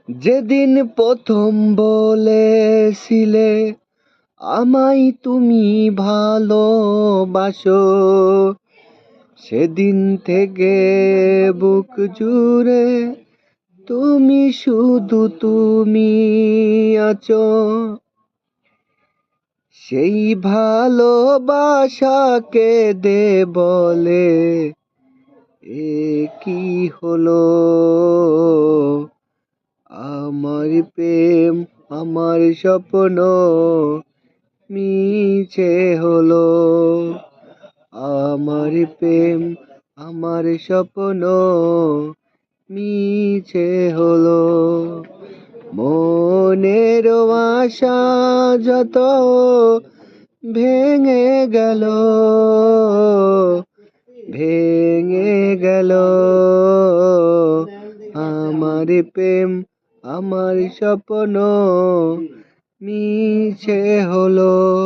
যেদিন প্রথম বলেছিলে আমায় তুমি ভালোবাসো, সেদিন থেকে বুক জুড়ে তুমি শুধু তুমি আছো। সেই ভালোবাসাকে দে বলে এ কি হলো। আমার প্রেম আমার স্বপ্ন মিছে হলো। আমার প্রেম আমার স্বপ্ন মিছে হলো। মনের আশা যত ভেঙে গেল, ভেঙে গেল। আমার প্রেম আমার স্বপ্ন মিছে হলো।